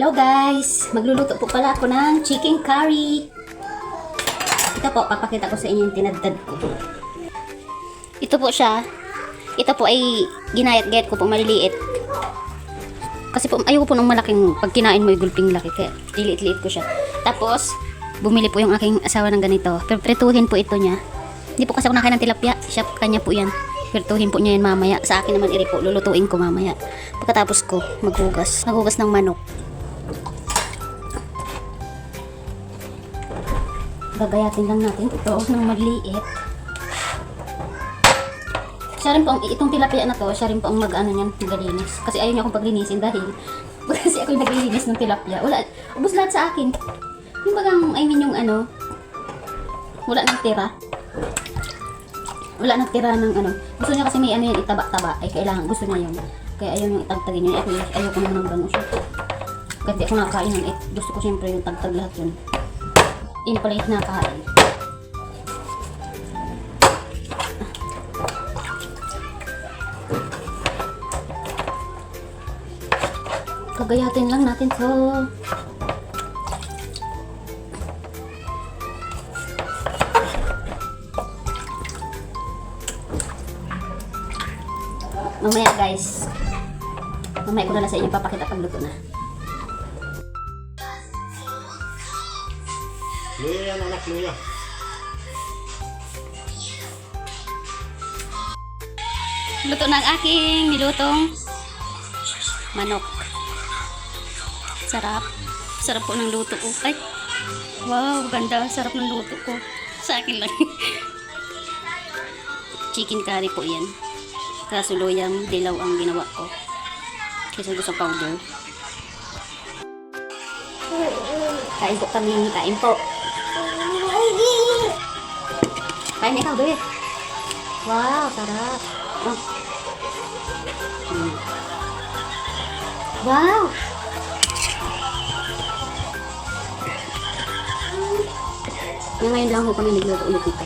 Hello guys! Magluluto po pala ako ng chicken curry. Ito po, papakita ko sa inyo yung tinadtad ko. Ito po siya. Ito po ay ginayat-gayat ko po maliliit. Kasi po, ayoko po ng malaking, pag kinain mo yung gulping laki. Kaya liit-liit ko siya. Tapos, bumili po yung aking asawa ng ganito. Prituhin po ito niya. Hindi po kasi ako nakain ng tilapia. Siya, kanya po yan. Prituhin po niya yan mamaya. Sa akin naman iri po, lulutuin ko mamaya. Pagkatapos ko, maghugas ng manok. Gagayatin lang natin ito ng maliit. Siya rin po, itong tilapia na to, siya rin po ang mag-ano niyan, maglinis. Kasi ayaw niya akong paglinisin dahil kasi ako yung naglilinis ng tilapia. Wala, ubos lahat sa akin. Yung bagang, I mean yung ano, wala nang tira. Wala nang tira ng ano. Gusto niya kasi may ano yan, itaba-taba. Ay kailangan, gusto niya yun. Kaya ayaw niyang itagtagin yun. Ayaw ko naman ng gano'n siya. Kasi di ako nakakain nun. Gusto ko siyempre yung tagtag lahat yun. Yun pala yung nakakain. Kagayatin lang natin to. Mamaya guys. Mamaya ko na sa inyo papakita pag luto na. Luya yan anak, luya. Luto na ang aking nilutong manok. Sarap. Sarap po ng luto ko. Ay, wow, ganda. Sarap ng luto ko. Sa akin lang. Chicken curry po yan. Kaso luyang dilaw ang ginawa ko. Kasi gusto sa powder. Kain po kami. Kain po. Kain ikaw, Bebe. Wow, sarap. Oh. Wow! Ngayon lang ho kami nagluto ulit ito.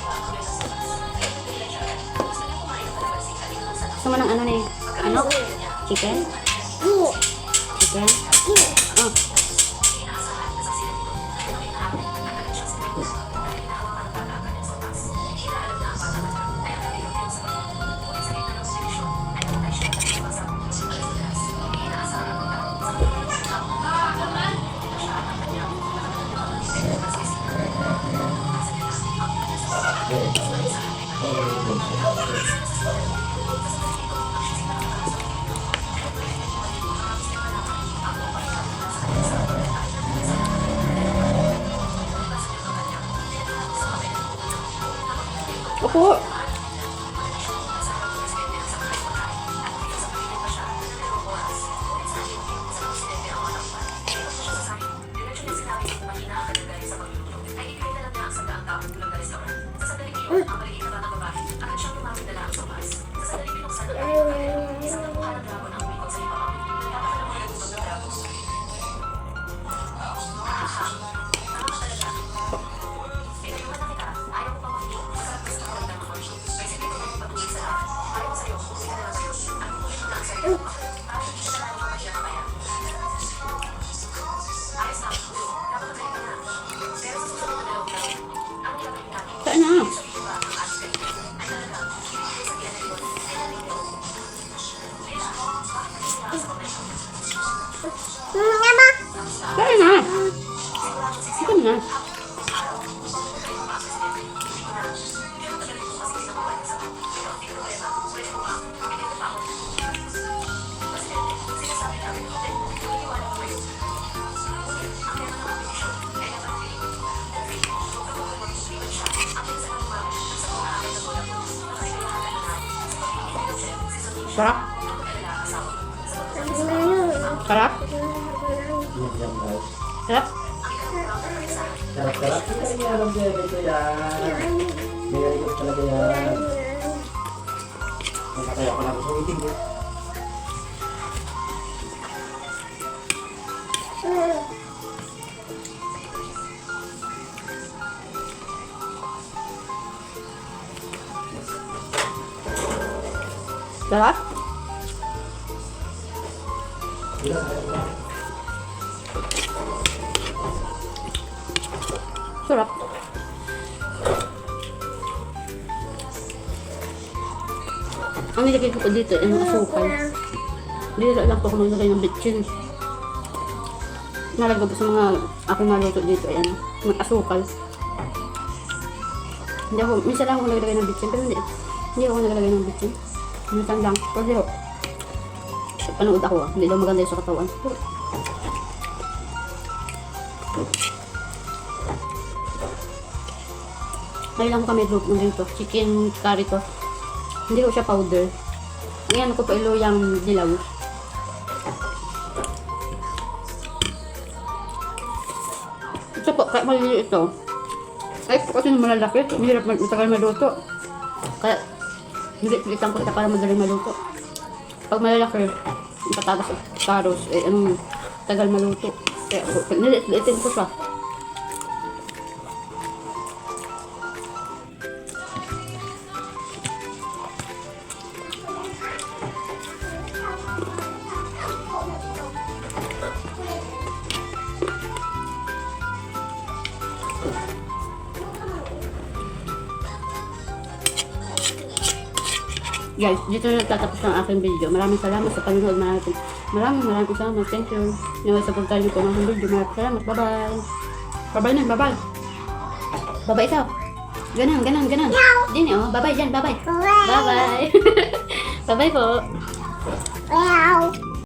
Gusto mo ng ano na eh? Ano? Chicken? Chicken? Oh. Opo. Kain na. Kain na. Kain na. Sarap? Sarap? Sarap? Sarap-sarap. Ito yung alam niya, ito yan. May regot talaga yan. Kaya ako lang gusto itin eh. Sarap? Iya. Masarap. Ang nilagay ko po dito ay mga asukal. Dito lang po ako maglagay ng bitchin. Nalagay po sa mga aking maluto dito ay mga asukal. Hindi ako, minsan lang ako naglagay ng bitchin, pero hindi ako naglagay ng bitchin. Minsan lang. Pero panood ako hindi daw maganda yung sa katawan. Ngayon lang kami group ng ganito. Chicken curry to. Hindi ko siya powder. Ngayon ko pa iluyang dilaw. Ito po, kahit maliliit ito. Kahit po kasi malalaki, mahirap matagal maluto. Kaya, hindi pilitan ko ito para madaling maluto. Pag malalaki, patatas at karos, tagal maluto. Kaya, nilitin ko siya. Guys, dito na nagtatapos ng aking video. Maraming salamat sa panonood natin. Maraming salamat. Thank you. Naway supportan niyo po ng video. Maraming salamat. Bye-bye. Bye-bye na. Bye-bye. Bye-bye ikaw. Ganon. Dini oh. Bye-bye dyan. Bye-bye. Bye-bye. Bye-bye po. Wow.